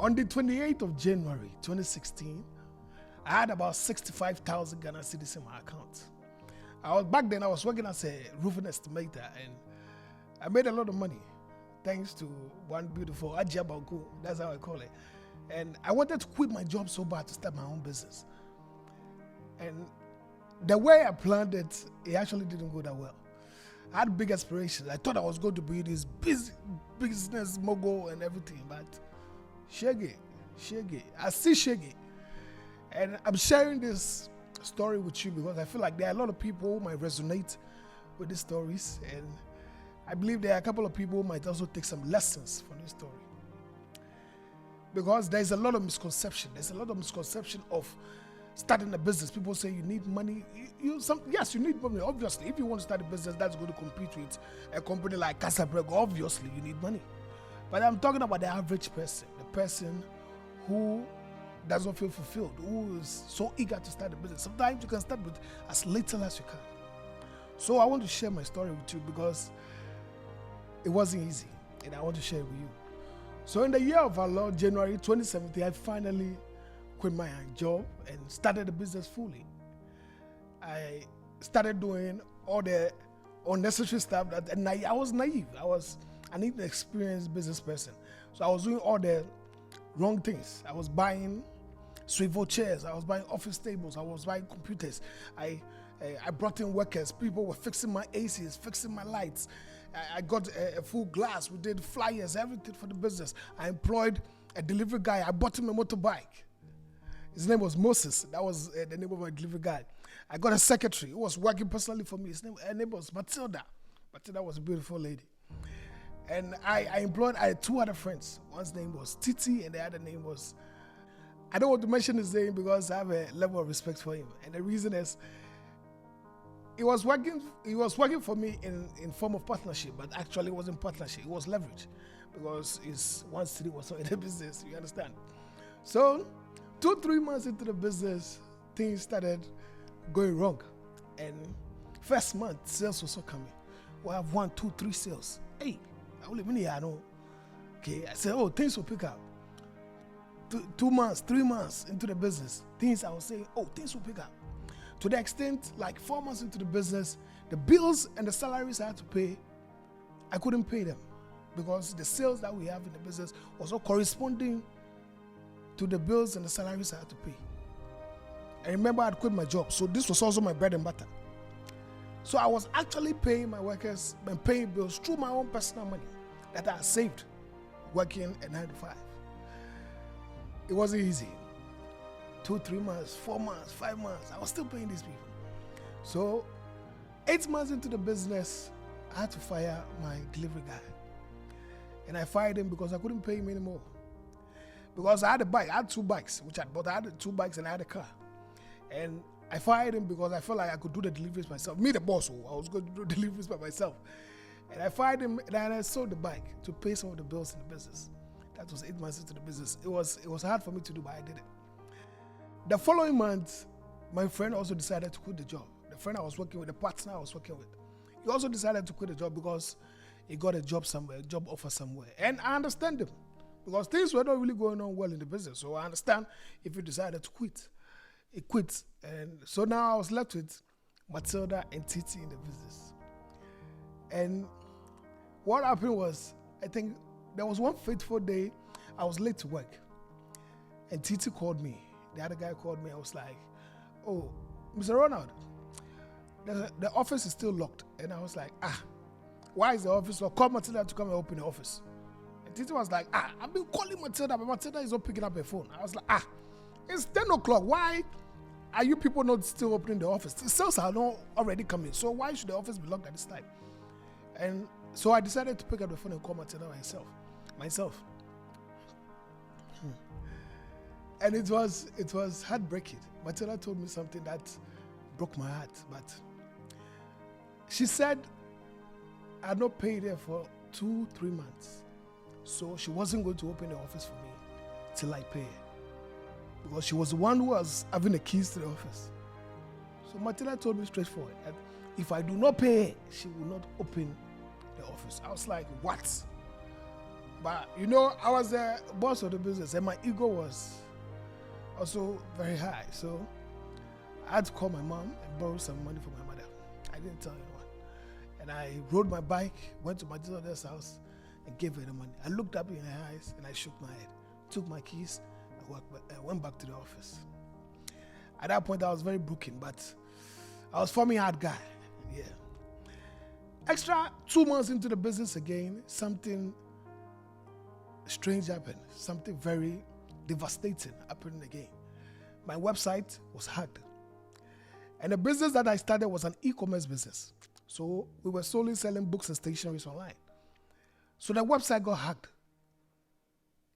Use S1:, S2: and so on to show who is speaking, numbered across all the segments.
S1: On the 28th of January 2016, I had about 65,000 Ghana cedis in my account. Back then I was working as a roofing estimator, and I made a lot of money thanks to one beautiful Ajia Banku, that's how I call it. And I wanted to quit my job so bad to start my own business. And the way I planned it, it actually didn't go that well. I had big aspirations. I thought I was going to be this business mogul and everything, but Shaggy, I see Shaggy. And I'm sharing this story with you because I feel like there are a lot of people who might resonate with these stories, and I believe there are a couple of people who might also take some lessons from this story. Because there's a lot of misconception. There's a lot of misconception of starting a business. People say you need money. Yes, you need money. Obviously, if you want to start a business that's going to compete with a company like Casabrego, obviously you need money. But I'm talking about the average person, the person who doesn't feel fulfilled, who is so eager to start a business. Sometimes you can start with as little as you can. So I want to share my story with you because it wasn't easy, and I want to share it with you. So in the year of our Lord, January 2017, I finally quit my job and started the business fully. I started doing all the unnecessary stuff and I was naive. I was an inexperienced business person. So I was doing all the wrong things. I was buying swivel chairs. I was buying office tables. I was buying computers. I brought in workers. People were fixing my ACs, fixing my lights. I got a full glass. We did flyers, everything for the business. I employed a delivery guy. I bought him a motorbike. His name was Moses. That was the name of my delivery guy. I got a secretary who was working personally for me. Her name was Matilda. Matilda was a beautiful lady. And I had two other friends. One's name was Titi and the other name was, I don't want to mention his name because I have a level of respect for him. And the reason is, he was working for me in form of partnership, but actually it wasn't partnership, it was leverage. Because his one city was not in the business, you understand? So 2-3 months into the business, things started going wrong. And first month, sales was not coming. We have 1, 2, 3 sales. Hey, I only mean I know. Okay, I said, oh, things will pick up. 2 months, 3 months into the business, I was saying, oh, things will pick up. To the extent, like 4 months into the business, the bills and the salaries I had to pay, I couldn't pay them because the sales that we have in the business was not corresponding to the bills and the salaries I had to pay. I remember I had quit my job, so this was also my bread and butter. So I was actually paying my workers and paying bills through my own personal money that I had saved working at 9 to 5. It wasn't easy. 2, 3 months, 4 months, 5 months, I was still paying these people. So 8 months into the business, I had to fire my delivery guy. And I fired him because I couldn't pay him anymore. Because I had a bike, I had 2 bikes, which I bought. I had 2 bikes and I had a car. And I fired him because I felt like I could do the deliveries myself. Me, the boss, I was going to do deliveries by myself. And I fired him and I sold the bike to pay some of the bills in the business. That was 8 months into the business. It was hard for me to do, but I did it. The following month, my friend also decided to quit the job. The friend I was working with, the partner I was working with, he also decided to quit the job because he got a job somewhere, a job offer somewhere. And I understand him because things were not really going on well in the business. So I understand if he decided to quit. He quit. And so now I was left with Matilda and Titi in the business. And what happened was, I think there was one fateful day, I was late to work. And Titi called me. The other guy called me. I was like, oh, Mr. Ronald, the office is still locked. And I was like, why is the office locked? Call Matilda to come and open the office. And Titi was like, I've been calling Matilda, but Matilda is not picking up her phone. I was like, it's 10 o'clock. Why are you people not still opening the office? The sales are not already coming. So why should the office be locked at this time? And so I decided to pick up the phone and call Matilda myself. And it was heartbreaking. Matilda told me something that broke my heart. But she said I had not paid her for 2-3 months. So she wasn't going to open the office for me till I pay her. Because she was the one who was having the keys to the office. So Matilda told me straightforward that if I do not pay her, she will not open the office. I was like, what? But you know, I was the boss of the business, and my ego was also very high. So I had to call my mom and borrow some money from my mother. I didn't tell anyone. And I rode my bike, went to my daughter's house, and gave her the money. I looked up in her eyes and I shook my head, took my keys, and went back to the office. At that point, I was very broken, but I was forming hard guy. Yeah. Extra 2 months into the business again, something strange happened. Something very devastating happened again. My website was hacked. And the business that I started was an e-commerce business. So we were solely selling books and stationeries online. So the website got hacked.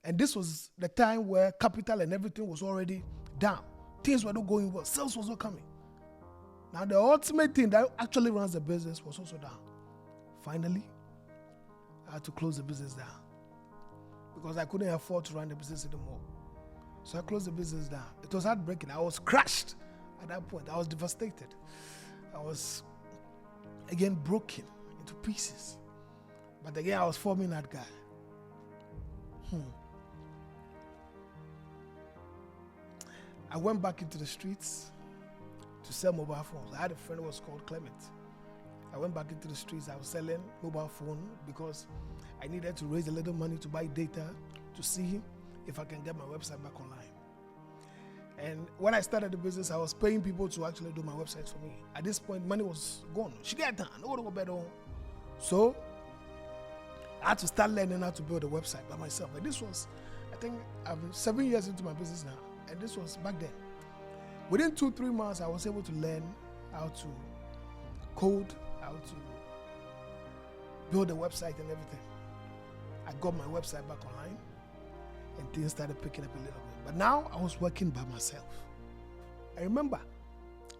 S1: And this was the time where capital and everything was already down. Things were not going well. Sales was not coming. Now the ultimate thing that actually runs the business was also down. Finally, I had to close the business down because I couldn't afford to run the business anymore. So I closed the business down. It was heartbreaking. I was crushed at that point. I was devastated. I was, again, broken into pieces. But again, I was forming that guy. I went back into the streets to sell mobile phones. I had a friend who was called Clement. I went back into the streets. I was selling mobile phone because I needed to raise a little money to buy data to see if I can get my website back online. And when I started the business, I was paying people to actually do my websites for me. At this point, money was gone. She get done. So I had to start learning how to build a website by myself. And this was, I think, I'm 7 years into my business now. And this was back then. Within 2-3 months, I was able to learn how to code, how to build a website and everything. I got my website back online and things started picking up a little bit. But now I was working by myself. I remember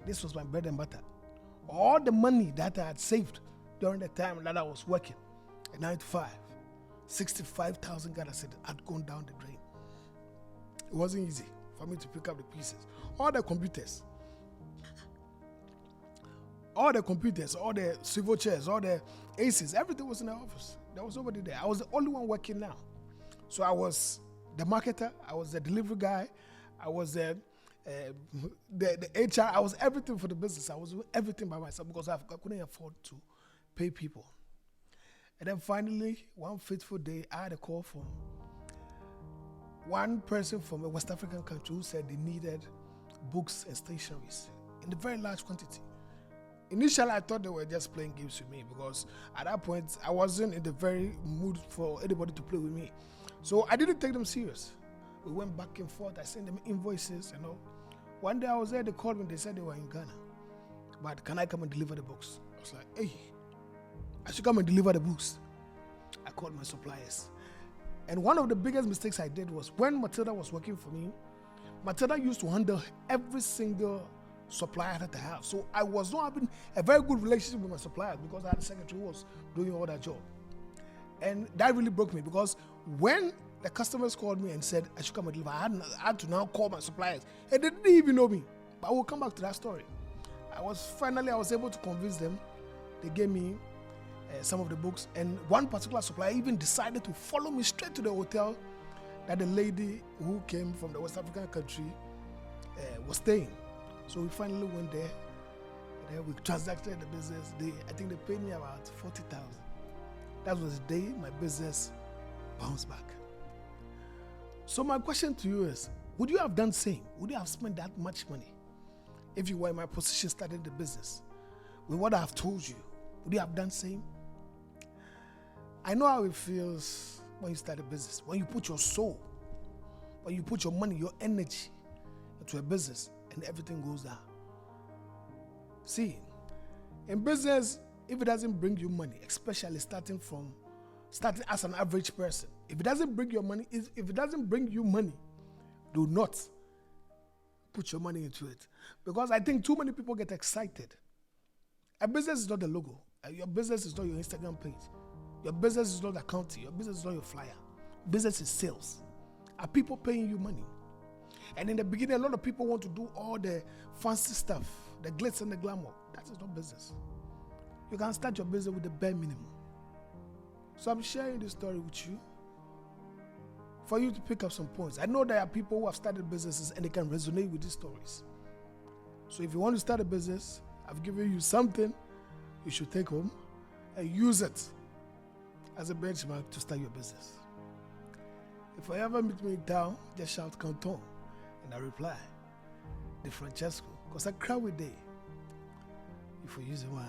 S1: this was my bread and butter. All the money that I had saved during the time that I was working at 9 to 5, 65,000 Ghana cedis had gone down the drain. It wasn't easy for me to pick up the pieces. All the computers, all the swivel chairs, all the aces, everything was in the office. There was nobody there. I was the only one working now. So I was the marketer, I was the delivery guy, I was the HR, I was everything for the business. I was doing everything by myself because I couldn't afford to pay people. And then finally, one fateful day, I had a call from one person from a West African country who said they needed books and stationeries in a very large quantity. Initially, I thought they were just playing games with me because at that point, I wasn't in the very mood for anybody to play with me. So I didn't take them serious. We went back and forth. I sent them invoices and all. One day I was there, they called me, they said they were in Ghana. But can I come and deliver the books? I was like, hey, I should come and deliver the books. I called my suppliers. And one of the biggest mistakes I did was when Matilda was working for me, Matilda used to handle every single supplier that I have. So I was not having a very good relationship with my suppliers because I had a secretary who was doing all that job. And that really broke me because when the customers called me and said I should come and deliver, I had to now call my suppliers. And they didn't even know me. But we'll come back to that story. I was able to convince them. They gave me some of the books. And one particular supplier even decided to follow me straight to the hotel that the lady who came from the West African country was staying. So we finally went there. And then we transacted the business. I think they paid me about 40,000. That was the day my business bounced back. So my question to you is, would you have done the same? Would you have spent that much money if you were in my position starting the business? With what I have told you, would you have done the same? I know how it feels when you start a business, when you put your soul, when you put your money, your energy into a business and everything goes down. See, in business, if it doesn't bring you money, especially starting as an average person, if it doesn't bring you money, do not put your money into it. Because I think too many people get excited. A business is not the logo. Your business is not your Instagram page. Your business is not accounting. Your business is not your flyer. Business is sales. Are people paying you money? And in the beginning, a lot of people want to do all the fancy stuff, the glitz and the glamour. That is not business. You can start your business with the bare minimum. So I'm sharing this story with you for you to pick up some points. I know there are people who have started businesses and they can resonate with these stories. So if you want to start a business, I've given you something you should take home and use it as a benchmark to start your business. If you ever meet me in town, just shout Canton, and I reply, De Francesco, because I cry with day. If you use it, why?